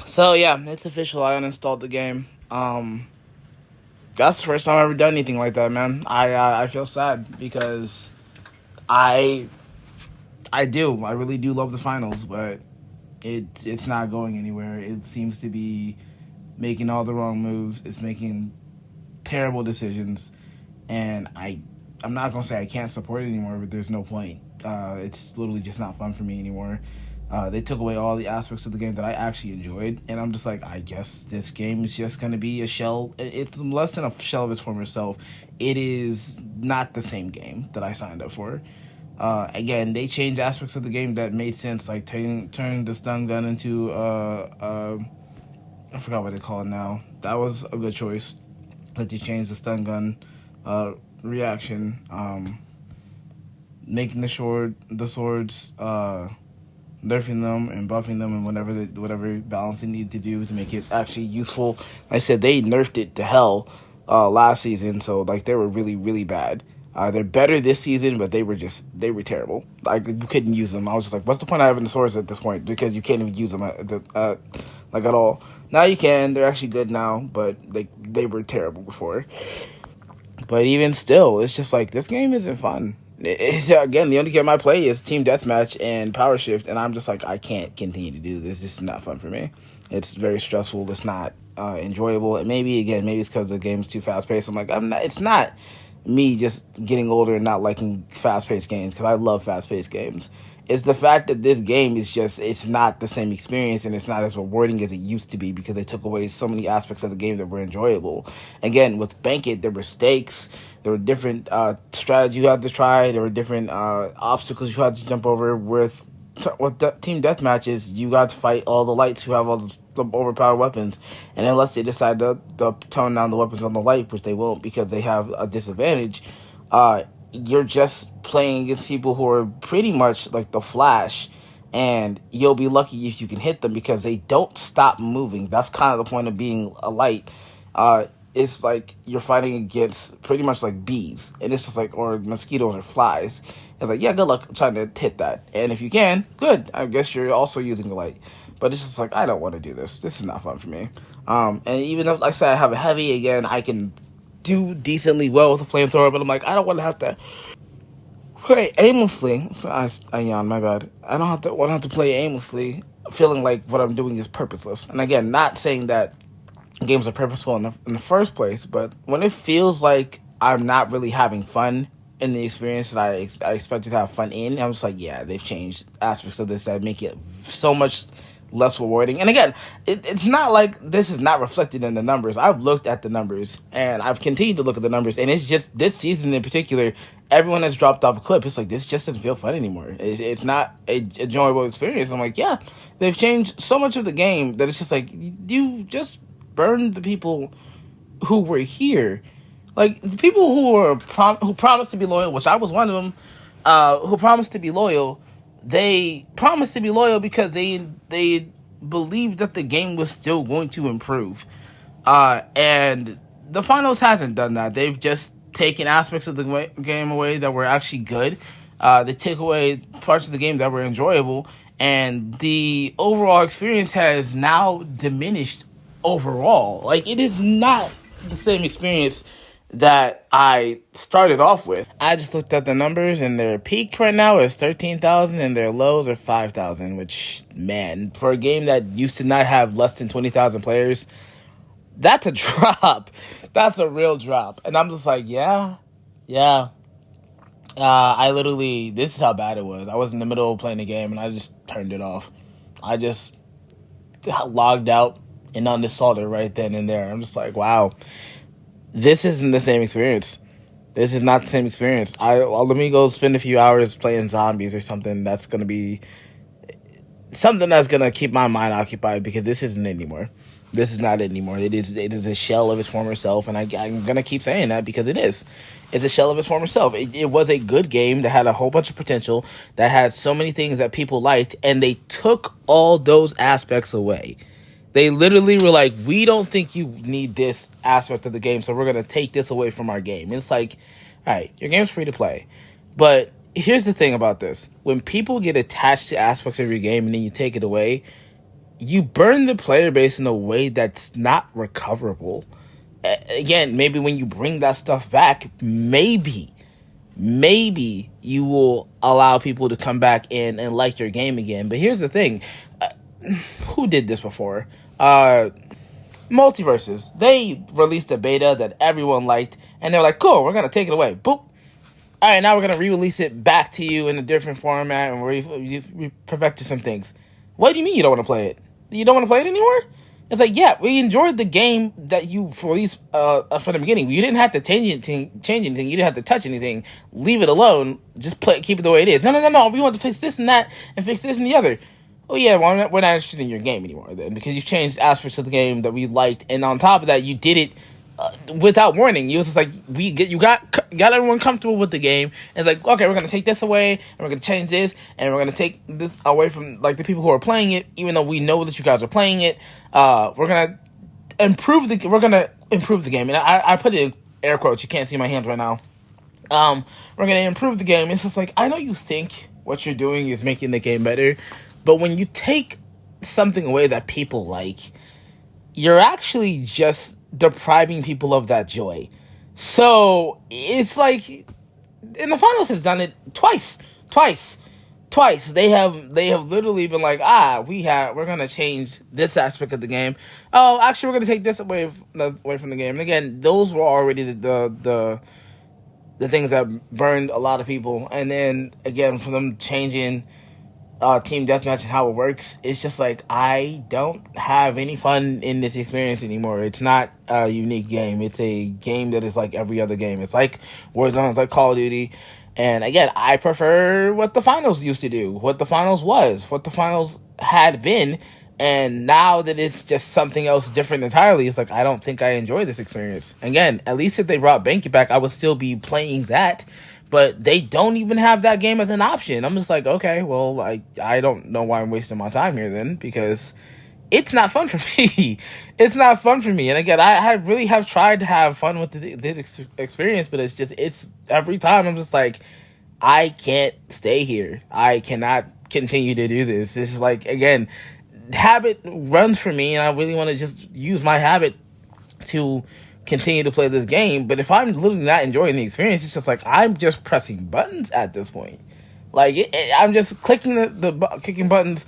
So yeah, it's official. I uninstalled the game. That's the first time I've ever done anything like that, man. I feel sad because I I really do love the finals, but it's not going anywhere. It seems to be making all the wrong moves. It's making terrible decisions, and I'm not gonna say I can't support it anymore, but there's no point. It's literally just not fun for me anymore. They took away all the aspects of the game that I actually enjoyed, and I'm just like, I guess this game is just gonna be a shell. It's less than a shell of its former self. It is not the same game that I signed up for. Again, they changed aspects of the game that made sense, like turn the stun gun into I forgot what they call it now. That was a good choice. That you change the stun gun reaction, making the swords, nerfing them and buffing them, and whatever balance they need to do to make it actually useful. Like I said, they nerfed it to hell last season, so like they were really really bad. They're better this season, but they were terrible. Like you couldn't use them. I was just like, what's the point of having the swords at this point? Because you can't even use them like at all. Now you can. They're actually good now, but they were terrible before. But even still, it's just like this game isn't fun. Again, the only game I play is Team Deathmatch and Power Shift, and I'm just like, I can't continue to do this. This is not fun for me. It's very stressful. It's not enjoyable. And maybe it's because the game's too fast paced. I'm like, I'm not. It's not me just getting older and not liking fast paced games, because I love fast paced games. It's the fact that this game is just, it's not the same experience, and it's not as rewarding as it used to be, because they took away so many aspects of the game that were enjoyable. Again, with Bank It, there were stakes, there were different strategies you had to try, there were different obstacles you had to jump over. With Team Deathmatches, you got to fight all the lights who have all the overpowered weapons, and unless they decide to tone down the weapons on the light, which they won't because they have a disadvantage, you're just playing against people who are pretty much like the Flash, and you'll be lucky if you can hit them because they don't stop moving. That's kind of the point of being a light. It's like you're fighting against pretty much like bees, and it's just like, or mosquitoes or flies. It's like, yeah, good luck trying to hit that. And if you can, good. I guess you're also using a light. But it's just like, I don't want to do this. This is not fun for me. And even if, like I said, I have a heavy, again, I can do decently well with a flamethrower, but I'm like, I don't want to have to play aimlessly. So I yawn, my bad. I don't have to play aimlessly, feeling like what I'm doing is purposeless. And again, not saying that games are purposeful in the first place, but when it feels like I'm not really having fun in the experience that I expected to have fun in, I'm just like, yeah, they've changed aspects of this that make it so much less rewarding. And again, it's not like this is not reflected in the numbers. I've looked at the numbers, and I've continued to look at the numbers, and it's just this season in particular, everyone has dropped off a clip. It's like, this just doesn't feel fun anymore. It's not a enjoyable experience. I'm like, yeah, they've changed so much of the game that it's just like, you just burned the people who were here. Like, the people who promised to be loyal, which I was one of them, who promised to be loyal. They promised to be loyal because they believed that the game was still going to improve. And the finals hasn't done that. They've just taken aspects of the game away that were actually good. They take away parts of the game that were enjoyable, and the overall experience has now diminished overall. Like, it is not the same experience that I started off with. I just looked at the numbers, and their peak right now is 13,000 and their lows are 5,000, which, man, for a game that used to not have less than 20,000 players, that's a drop. That's a real drop. And I'm just like, yeah. I literally, this is how bad it was. I was in the middle of playing the game, and I just turned it off. I just logged out and uninstalled it right then and there. I'm just like, wow. This isn't the same experience. This is not the same experience. Let me go spend a few hours playing zombies or something. That's going to be something that's going to keep my mind occupied, because this isn't anymore. This is not it anymore. It is a shell of its former self, and I'm going to keep saying that because it is. It's a shell of its former self. It was a good game that had a whole bunch of potential, that had so many things that people liked, and they took all those aspects away. They literally were like, we don't think you need this aspect of the game, so we're going to take this away from our game. It's like, all right, your game's free to play. But here's the thing about this. When people get attached to aspects of your game and then you take it away, you burn the player base in a way that's not recoverable. Again, maybe when you bring that stuff back, maybe you will allow people to come back in and like your game again. But here's the thing. Who did this before? Multiverses. They released a beta that everyone liked, and they're like, cool, we're going to take it away. Boop. All right, now we're going to re-release it back to you in a different format, and we perfected some things. What do you mean you don't want to play it? You don't want to play it anymore? It's like, yeah, we enjoyed the game that you released from the beginning. You didn't have to change anything. You didn't have to touch anything. Leave it alone. Just keep it the way it is. No. We want to fix this and that and fix this and the other. Oh, yeah, well, we're not interested in your game anymore then, because you've changed aspects of the game that we liked. And on top of that, you did it without warning. You was just like, you got everyone comfortable with the game. And it's like, okay, we're going to take this away, and we're going to change this, and we're going to take this away from like the people who are playing it, even though we know that you guys are playing it. We're going to improve the game. And I put it in air quotes. You can't see my hands right now. We're going to improve the game. It's just like, I know you think what you're doing is making the game better, but when you take something away that people like, you're actually just depriving people of that joy. So it's like, and the finals has done it twice. They have literally been like, we're gonna change this aspect of the game. Oh, actually, we're gonna take this away from the game. And again, those were already the things that burned a lot of people. And then again, for them changing team deathmatch and how it works, it's just like, I don't have any fun in this experience anymore. It's not a unique game. It's a game that is like every other game. It's like Warzone, it's like Call of Duty. And again, I prefer what the finals used to do, what the finals had been. And now that it's just something else different entirely, it's like, I don't think I enjoy this experience. Again, at least if they brought Bank It back, I would still be playing that. But they don't even have that game as an option. I'm just like, okay, well, I don't know why I'm wasting my time here then, because it's not fun for me. It's not fun for me. And again, I really have tried to have fun with this experience, but it's every time I'm just like, I can't stay here. I cannot continue to do this. It's just like, again, habit runs for me, and I really want to just use my habit to continue to play this game. But if I'm literally not enjoying the experience, it's just like, I'm just pressing buttons at this point. Like, I'm just clicking clicking buttons,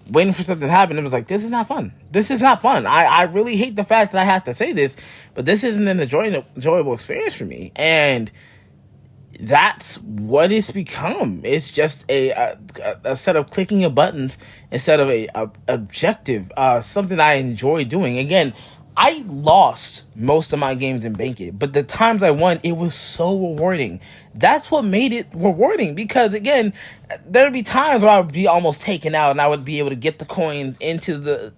waiting for something to happen. It was like, this is not fun. This is not fun. I really hate the fact that I have to say this, but this isn't an enjoyable experience for me. And that's what it's become. It's just a set of clicking of buttons instead of a objective, something I enjoy doing. Again, I lost most of my games in Bank It, but the times I won, it was so rewarding. That's what made it rewarding, because again, there'd be times where I would be almost taken out, and I would be able to get the coins into the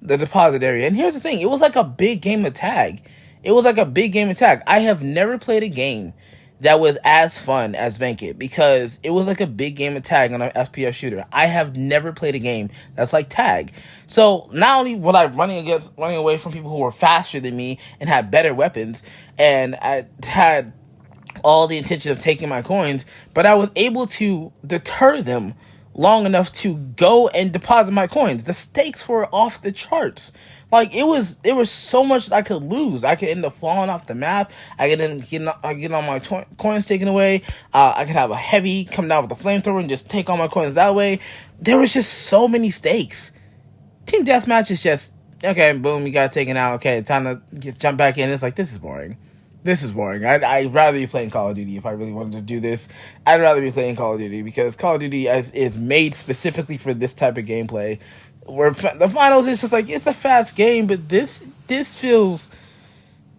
deposit area. And here's the thing, it was like a big game of tag. I have never played a game that was as fun as Bank It, because it was like a big game of tag on an FPS shooter. I have never played a game that's like tag. So not only was I running away from people who were faster than me and had better weapons, and I had all the intention of taking my coins, but I was able to deter them long enough to go and deposit my coins. The stakes were off the charts. Like, there was so much I could lose. I could end up falling off the map. I could end up getting all my coins taken away. I could have a heavy come down with a flamethrower and just take all my coins that way. There was just so many stakes. Team Deathmatch is just, okay, boom, you got taken out. Okay, time to jump back in. It's like, this is boring. I'd rather be playing Call of Duty. If I really wanted to do this, I'd rather be playing Call of Duty, because Call of Duty is made specifically for this type of gameplay. Where the finals is just like, it's a fast game, but this feels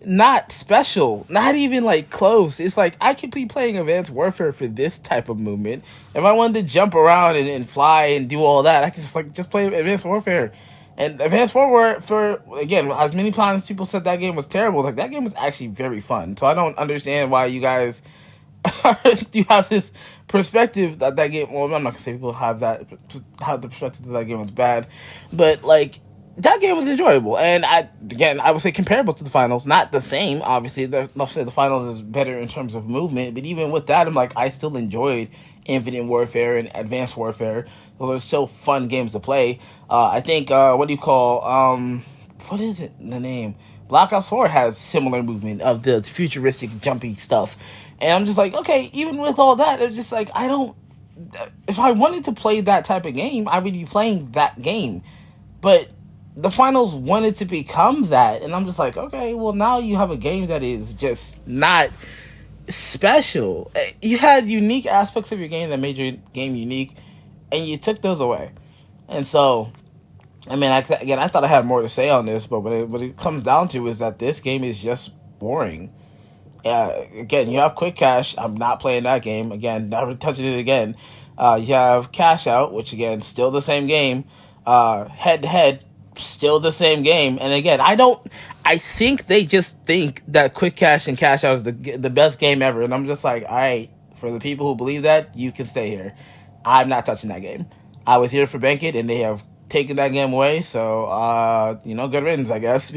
not special, not even like close. It's like, I could be playing Advanced Warfare for this type of movement. If I wanted to jump around and fly and do all that, I could just play Advanced Warfare. And Advanced Warfare, again, as many times people said that game was terrible, like, that game was actually very fun. So I don't understand why you guys you have this perspective that game, well, I'm not gonna say people have the perspective that game was bad, but like, that game was enjoyable. And I would say comparable to the finals, not the same, obviously. I'll say the finals is better in terms of movement, but even with that, I'm like, I still enjoyed Infinite Warfare and Advanced Warfare. Those are still fun games to play. I think, what is it, the name? Black Ops 4 has similar movement of the futuristic jumpy stuff. And I'm just like, okay, even with all that, it's just like, if I wanted to play that type of game, I would be playing that game. But the finals wanted to become that, and I'm just like, okay, well, now you have a game that is just not special. You had unique aspects of your game that made your game unique, and you took those away. And so, I mean, I thought I had more to say on this, but what it comes down to is that this game is just boring. Again, you have Quick Cash. I'm not playing that game. Again, never touching it again. You have Cash Out, which, again, still the same game. Head-to-head, still the same game. And again, I think they just think that Quick Cash and Cash Out is the best game ever. And I'm just like, all right, for the people who believe that, you can stay here. I'm not touching that game. I was here for Bank It, and they have taken that game away. So, good riddance, I guess.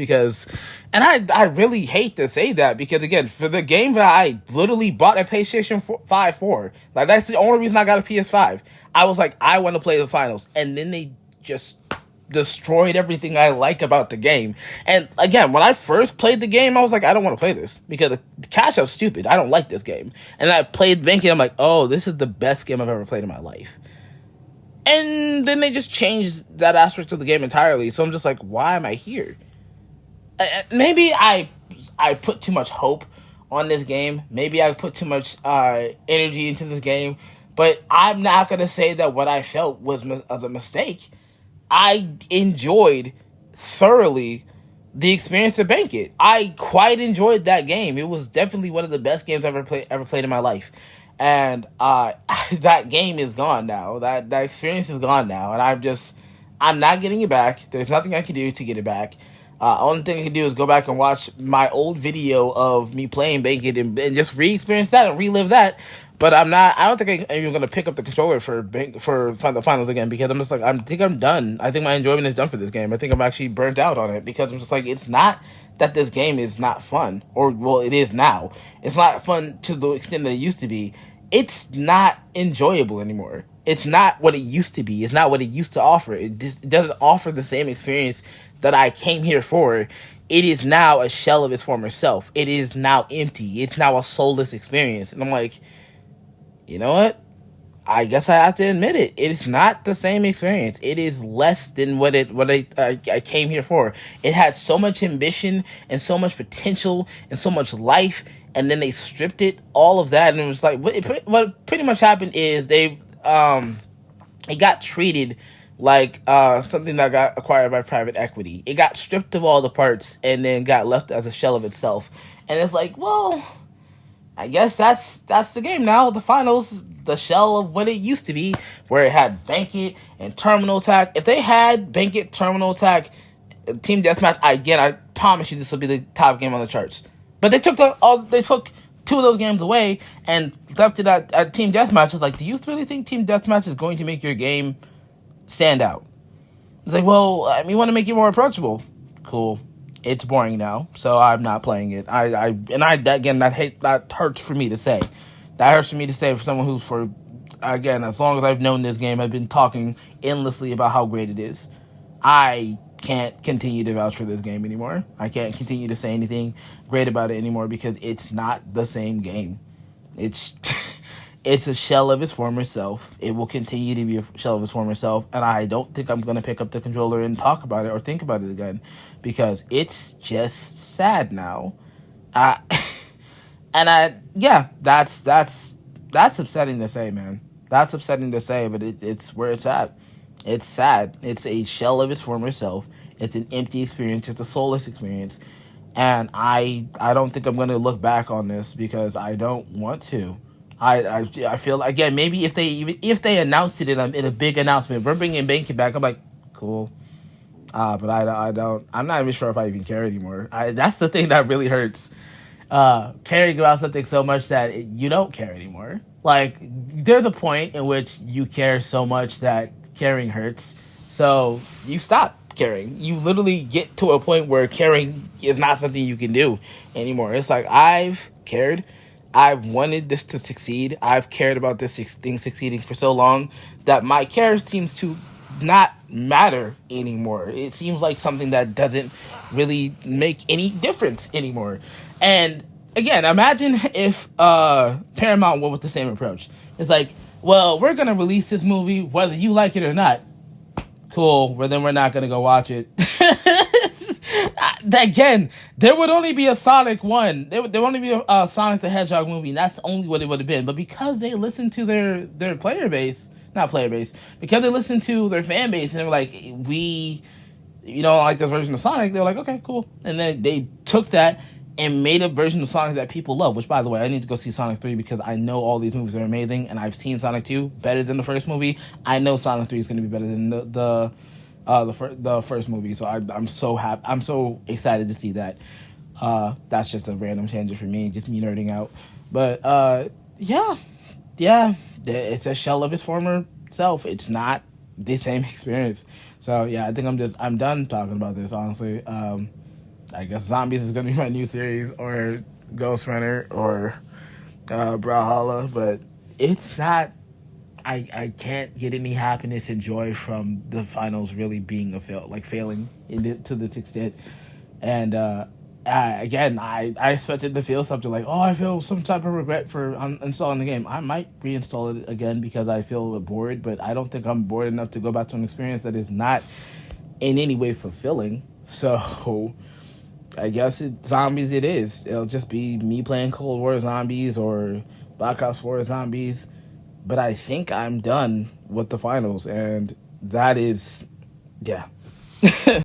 And I really hate to say that, because again, for the game that I literally bought a PlayStation 5 for, like, that's the only reason I got a PS5. I was like, I want to play the finals. And then they just destroyed everything I like about the game. And again, when I first played the game, I was like, I don't want to play this because the Cash Out's stupid. I don't like this game. And I played Bank It, I'm like, oh, this is the best game I've ever played in my life. And then they just changed that aspect of the game entirely. So I'm just like, why am I here? Maybe I put too much hope on this game. Maybe I put too much energy into this game. But I'm not going to say that what I felt was as a mistake. I enjoyed thoroughly the experience of Bank It. I quite enjoyed that game. It was definitely one of the best games I've ever played in my life. And that game is gone now. That experience is gone now. And I'm not getting it back. There's nothing I can do to get it back. Only thing I can do is go back and watch my old video of me playing Bank It and just re-experience that and relive that. But I don't think I'm even going to pick up the controller for the finals again, because I'm just like, I think I'm done. I think my enjoyment is done for this game. I think I'm actually burnt out on it, because I'm just like, it's not that this game is not fun, or, well, it is now. It's not fun to the extent that it used to be. It's not enjoyable anymore. It's not what it used to be. It's not what it used to offer. It doesn't offer the same experience that I came here for. It is now a shell of its former self. It is now empty. It's now a soulless experience. And I'm like, you know what? I guess I have to admit it. It's not the same experience. It is less than what I came here for. It had so much ambition and so much potential and so much life, and then they stripped it, all of that, and it was like, what pretty much happened is it got treated like something that got acquired by private equity. It got stripped of all the parts and then got left as a shell of itself. And it's like, well, I guess that's the game now. The finals, the shell of what it used to be, where it had Bank It and Terminal Attack. If they had Bank It, Terminal Attack, Team Deathmatch, I promise you this will be the top game on the charts. But they took two of those games away and left it at Team Deathmatch. It's like, do you really think Team Deathmatch is going to make your game stand out? It's like, well, I mean, we want to make it more approachable. Cool. It's boring now, so I'm not playing it. That hurts for me to say. That hurts for me to say for someone who's, as long as I've known this game, I've been talking endlessly about how great it is. I can't continue to vouch for this game anymore. I can't continue to say anything great about it anymore, because it's not the same game. It's it's a shell of its former self. It will continue to be a shell of its former self, and I don't think I'm going to pick up the controller and talk about it or think about it again, because it's just sad now. That's upsetting to say, man. That's upsetting to say, but it's where it's at. It's sad. It's a shell of its former self. It's an empty experience. It's a soulless experience. And I don't think I'm going to look back on this, because I don't want to. I feel, again, maybe if they announced it in a big announcement, we're bringing Bank It back, I'm like, cool. But I'm not even sure if I even care anymore. That's the thing that really hurts. Caring about something so much that you don't care anymore. Like, there's a point in which you care so much that caring hurts, so you stop caring. You literally get to a point where caring is not something you can do anymore. It's like, I've cared, I've wanted this to succeed. I've cared about this thing succeeding for so long that my care seems to not matter anymore. It seems like something that doesn't really make any difference anymore. And again, imagine if Paramount went with the same approach. It's like, well, we're going to release this movie whether you like it or not. Cool, well then we're not going to go watch it. Again, there would only be a Sonic one. There would only be a Sonic the Hedgehog movie, and that's only what it would have been. But because they listened to their player base, not player base, because they listened to their fan base, and they were like, we, like this version of Sonic, they were like, okay, cool. And then they took that and made a version of Sonic that people love, which, by the way, I need to go see Sonic 3 because I know all these movies are amazing, and I've seen Sonic 2 better than the first movie. I know Sonic 3 is going to be better than the first movie, so I'm so happy. I'm so excited to see that. That's just a random tangent for me, just me nerding out. But yeah, it's a shell of its former self. It's not the same experience. So yeah, I think I'm done talking about this. Honestly, I guess Zombies is gonna be my new series, or Ghost Runner, or Brawlhalla, but it's not. I can't get any happiness and joy from the finals really being failing to this extent. And again, I expected to feel something like, oh, I feel some type of regret for uninstalling the game. I might reinstall it again because I feel bored, but I don't think I'm bored enough to go back to an experience that is not in any way fulfilling. So I guess Zombies it is. It'll just be me playing Cold War Zombies or Black Ops 4 Zombies. But I think I'm done with the finals, and that is, yeah.